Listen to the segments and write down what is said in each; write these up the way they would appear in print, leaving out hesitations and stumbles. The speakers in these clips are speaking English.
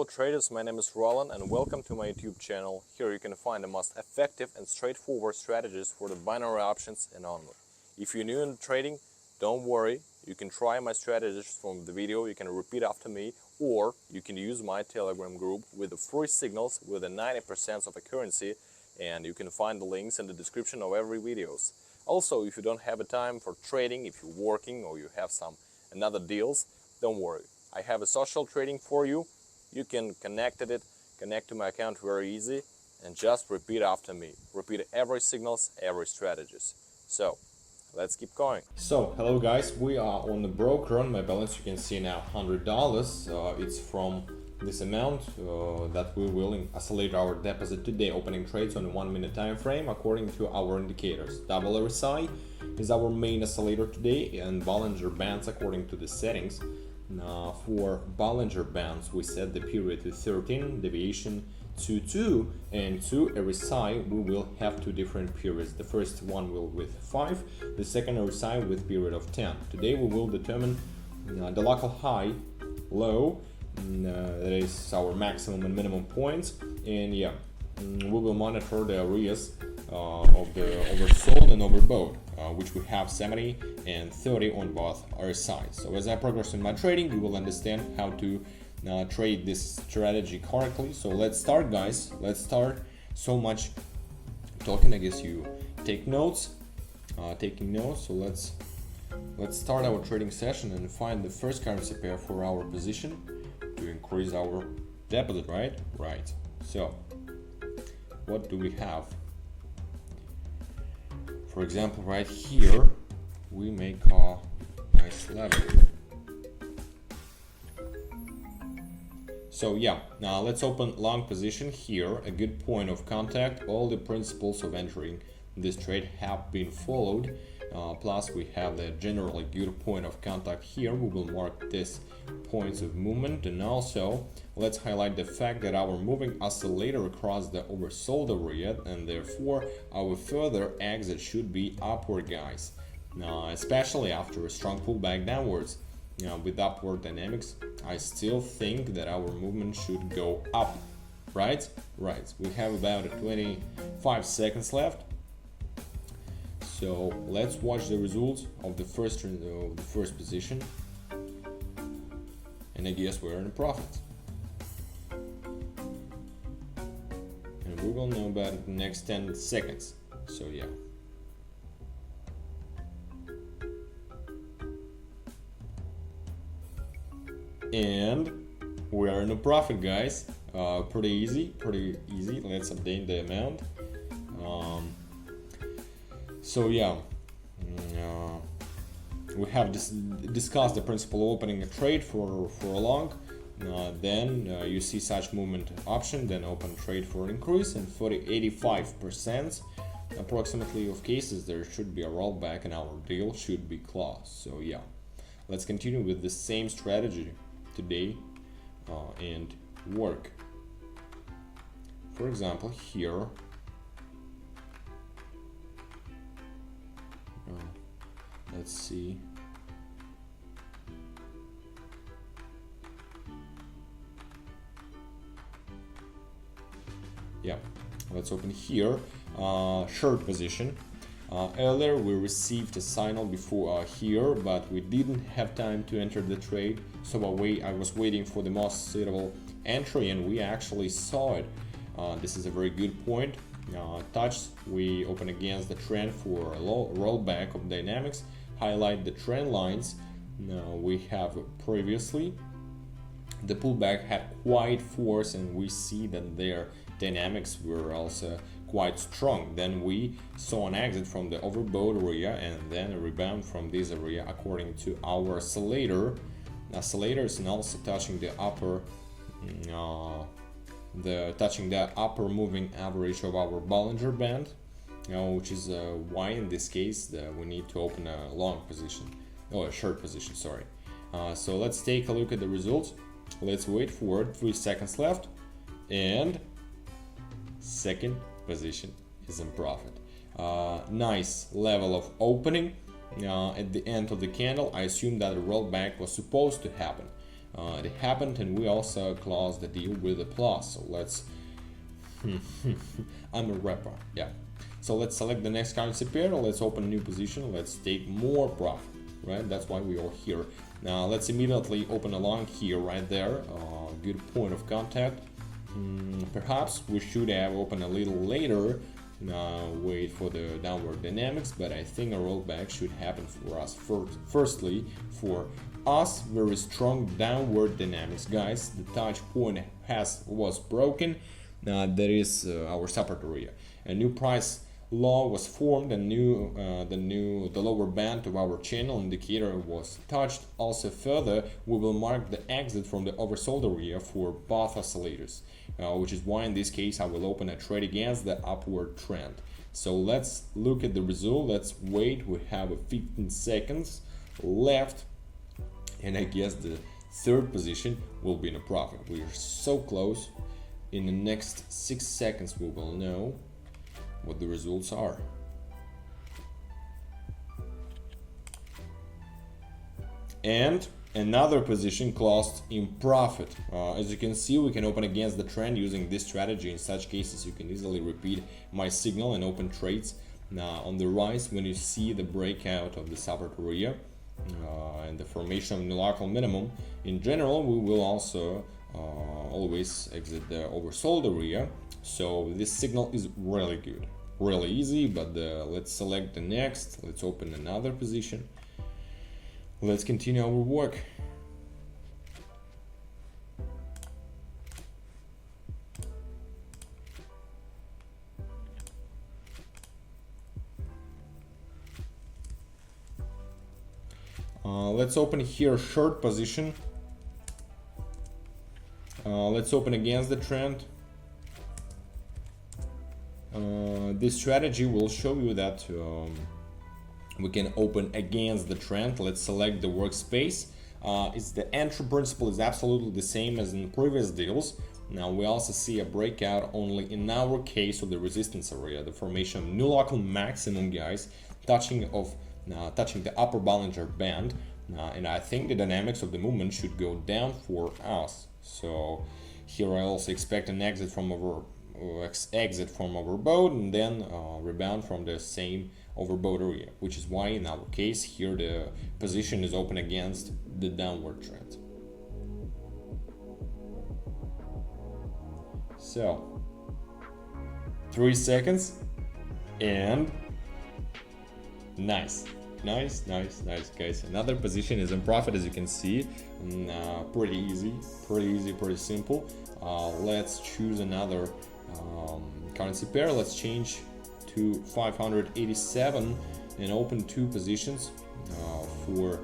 Hello traders, my name is Rolan and welcome to my YouTube channel. Here you can find the most effective and straightforward strategies for the binary options and onward. If you're new in trading, don't worry, you can try my strategies from the video, you can repeat after me, or you can use my Telegram group with the free signals with a 90% of accuracy, and you can find the links in the description of every videos. Also, if you don't have a time for trading, if you're working or you have some another deals, don't worry. I have a social trading for you. You can connect to my account very easy, and just repeat after me. Repeat every signals, every strategies. So, let's keep going. So, hello guys, we are on the broker. On my balance you can see now $100. It's from this amount that we will oscillate our deposit today, opening trades on a 1 minute time frame according to our indicators. Double RSI is our main oscillator today, and Bollinger Bands according to the settings. For Bollinger Bands we set the period to 13, deviation to 2, and to RSI we will have two different periods. The first one will with 5, the second RSI with period of 10. Today we will determine the local high, low, that is our maximum and minimum points, and we will monitor the areas of the oversold and overbought, which we have 70 and 30 on both our sides. So as I progress in my trading, you will understand how to trade this strategy correctly. So let's start, guys. Let's start. So much talking, I guess you take notes, taking notes. So let's start our trading session and find the first currency pair for our position to increase our deposit, right? Right. So what do we have? For example, right here we make a nice level. So now let's open long position here, a good point of contact. All the principles of entering this trade have been followed. Plus we have the generally good point of contact here. We will mark this points of movement, and also let's highlight the fact that our moving oscillator across the oversold area, and therefore our further exit should be upward, guys. Especially after a strong pullback downwards. With upward dynamics, I still think that our movement should go up, right? Right. We have about 25 seconds left. So let's watch the results of the first position, and I guess we're in a profit. And we will know about it in the next 10 seconds. So and we are in a profit, guys. Pretty easy. Let's update the amount. We have discussed the principle of opening a trade for a long. Then you see such movement option, then open trade for an increase, and for the 85% approximately of cases there should be a rollback and our deal should be closed. So let's continue with the same strategy today and work. For example, here let's see. Let's open here. Short position. Earlier we received a signal before here, but we didn't have time to enter the trade, so I was waiting for the most suitable entry, and we actually saw it. This is a very good point. Touch, we open against the trend for a rollback of dynamics, highlight the trend lines. Now we have previously the pullback had quite force, and we see that their dynamics were also quite strong. Then we saw an exit from the overbought area and then a rebound from this area according to our oscillators, and also touching the upper moving average of our Bollinger Band, which is why in this case we need to open a long position, a short position, sorry. So let's take a look at the results. Let's wait for 3 seconds left, and second position is in profit. Nice level of opening at the end of the candle. I assume that a rollback was supposed to happen. It happened, and we also closed the deal with a plus. So let's I'm a rapper, yeah. So let's select the next currency pair, let's open a new position, let's take more profit, right? That's why we are here. Now let's immediately open a long here, right there. Good point of contact. Perhaps we should have opened a little later, wait for the downward dynamics, but I think a rollback should happen for us. Firstly, for us, very strong downward dynamics, guys. The touch point was broken. That is our support area. A new price law was formed, and the lower band of our channel indicator was touched. Also further, we will mark the exit from the oversold area for both oscillators, which is why in this case I will open a trade against the upward trend. So let's look at the result. Let's wait. We have 15 seconds left, and I guess the third position will be in a profit. We are so close. In the next 6 seconds we will know what the results are. And another position closed in profit. As you can see, we can open against the trend using this strategy. In such cases, you can easily repeat my signal and open trades on the rise when you see the breakout of the support area and the formation of the local minimum. In general, we will also always exit the oversold area. So this signal is really good, really easy. But let's select the next. Let's open another position. Let's continue our work. Let's open here short position. Let's open against the trend. This strategy will show you that we can open against the trend. Let's select the workspace. The entry principle is absolutely the same as in previous deals. Now we also see a breakout only in our case of the resistance area, the formation of new local maximum, guys, touching the upper Bollinger Band, and I think the dynamics of the movement should go down for us. So here I also expect an exit from overbought and then rebound from the same overbought area, which is why in our case here the position is open against the downward trend. So 3 seconds and nice, guys. Another position is in profit, as you can see. Pretty easy, pretty simple. Let's choose another currency pair. Let's change to 587 and open two positions for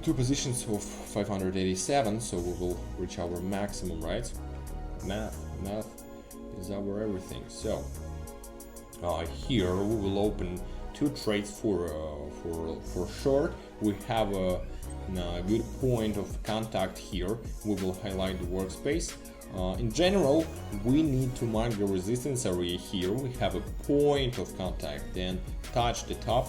2 positions of 587, so we will reach our maximum, right? Math is our everything. So here we will open 2 trades for short. We have a good point of contact here. We will highlight the workspace. In general, we need to mark the resistance area here. We have a point of contact, then touch the top,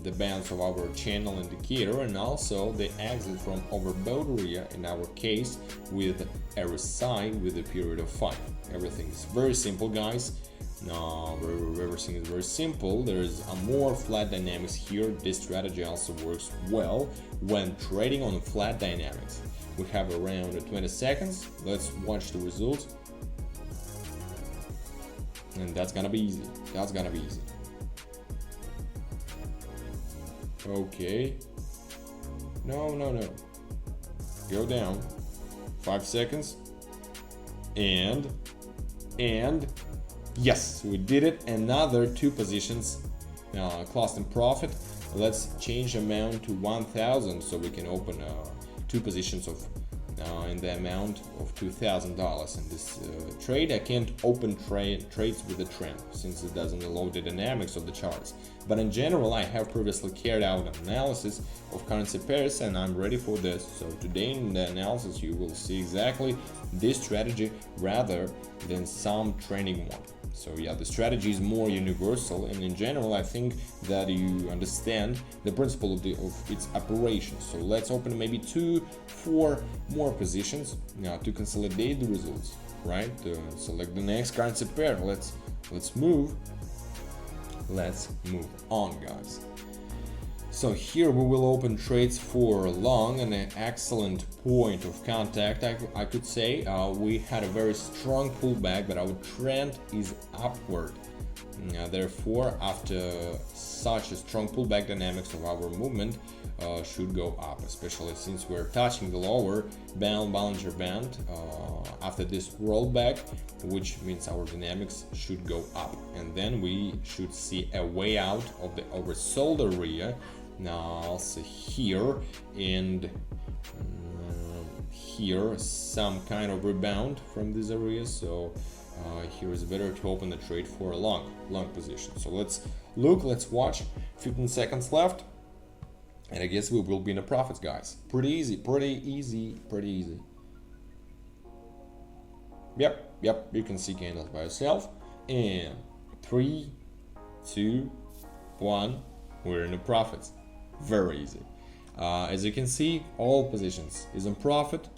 the bands of our channel indicator, and also the exit from overbought area, in our case with RSI with a period of 5. Everything is very simple, guys. Everything is very simple. There is a more flat dynamics here. This strategy also works well when trading on flat dynamics. We have around 20 seconds. Let's watch the results. And that's gonna be easy. Okay. No. Go down. 5 seconds. And yes, we did it. Another 2 positions closed in profit. Let's change amount to 1,000 so we can open 2 positions of in the amount of $2,000 in this trade. I can't open trades with the trend since it doesn't allow the dynamics of the charts. But in general, I have previously carried out an analysis of currency pairs and I'm ready for this. So today in the analysis you will see exactly this strategy rather than some training one. So yeah, the strategy is more universal, and in general I think that you understand the principle of its operation. So let's open maybe 2-4 more positions now to consolidate the results, right? Select the next currency pair. Let's move on, guys. So here we will open trades for long, and an excellent point of contact, I could say. We had a very strong pullback, but our trend is upward. Therefore, after such a strong pullback, dynamics of our movement should go up, especially since we're touching the lower Bollinger Band after this rollback, which means our dynamics should go up, and then we should see a way out of the oversold area. Now also here and here some kind of rebound from this area, so here is better to open the trade for a long position. So let's watch. 15 seconds left, and I guess we will be in the profits, guys. Pretty easy. Yep, you can see candles by yourself. And 3, 2, 1, we're in the profits. Very easy. As you can see, all positions is in profit.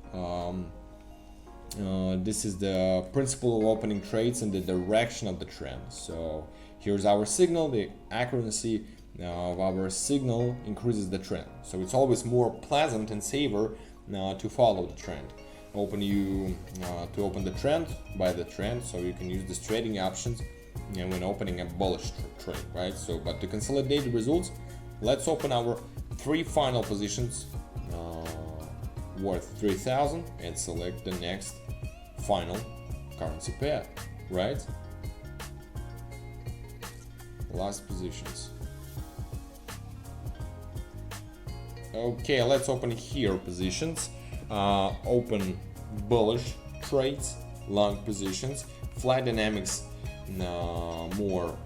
This is the principle of opening trades and the direction of the trend. So here's our signal. The accuracy of our signal increases the trend. So it's always more pleasant and safer to follow the trend. To open the trend by the trend, so you can use these trading options when opening a bullish trade, right? So, but to consolidate the results, let's open our 3 final positions worth 3,000 and select the next final currency pair, right? Last positions. Okay, let's open here positions. Open bullish trades, long positions, flat dynamics more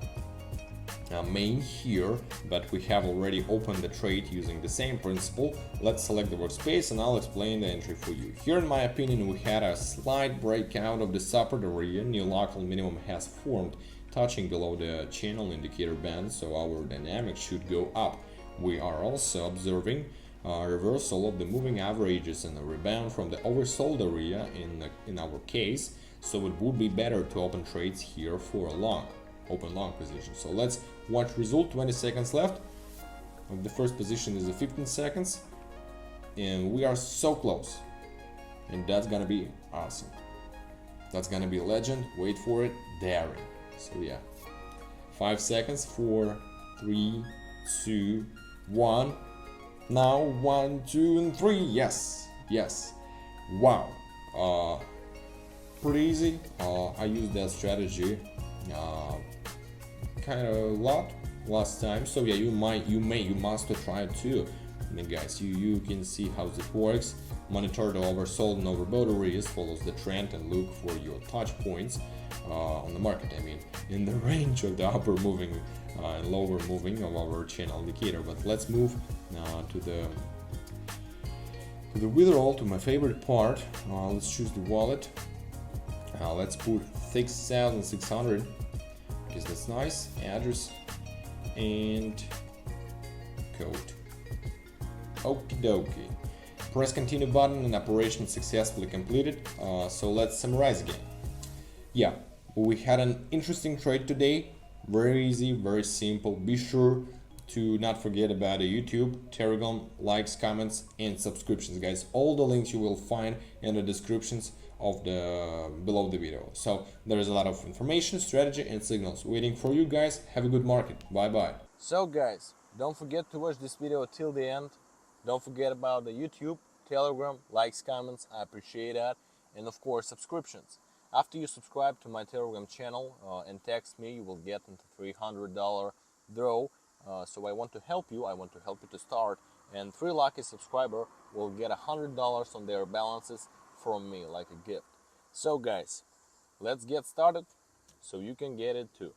main here, but we have already opened the trade using the same principle. Let's select the workspace and I'll explain the entry for you. Here, in my opinion, we had a slight breakout of the support area. New local minimum has formed, touching below the channel indicator band, so our dynamics should go up. We are also observing a reversal of the moving averages and a rebound from the oversold area in our case, so it would be better to open trades here for a open long position. So let's watch result. 20 seconds left. The first position is the 15 seconds, and we are so close, and that's gonna be awesome. That's gonna be a legend. Wait for it. Daring. So yeah, 5 seconds. 4, 3, 2, 1. Now 1, 2, and 3. Yes. Wow. Pretty easy. I used that strategy kind of a lot last time, so yeah, you must try it too. I mean, guys, you can see how it works. Monitor the oversold and overbought areas, follows the trend, and look for your touch points on the market. I mean, in the range of the upper moving and lower moving of our channel indicator. But let's move to the withdrawal, to my favorite part. Let's choose the wallet. Let's put 6,600 because that's nice. Address and code. Okie dokie. Press continue button and operation successfully completed. So let's summarize again. Yeah, we had an interesting trade today. Very easy, very simple. Be sure to not forget about the YouTube, Telegram, likes, comments, and subscriptions, guys. All the links you will find in the descriptions of below the video. So there is a lot of information, strategy, and signals waiting for you guys. Have a good market. Bye bye. So guys, don't forget to watch this video till the end. Don't forget about the YouTube, Telegram, likes, comments. I appreciate that, and of course subscriptions. After you subscribe to my Telegram channel and text me, you will get into $300 draw. So I want to help you. I want to help you to start, and 3 lucky subscriber will get $100 on their balances from me, like a gift. So guys, let's get started so you can get it too.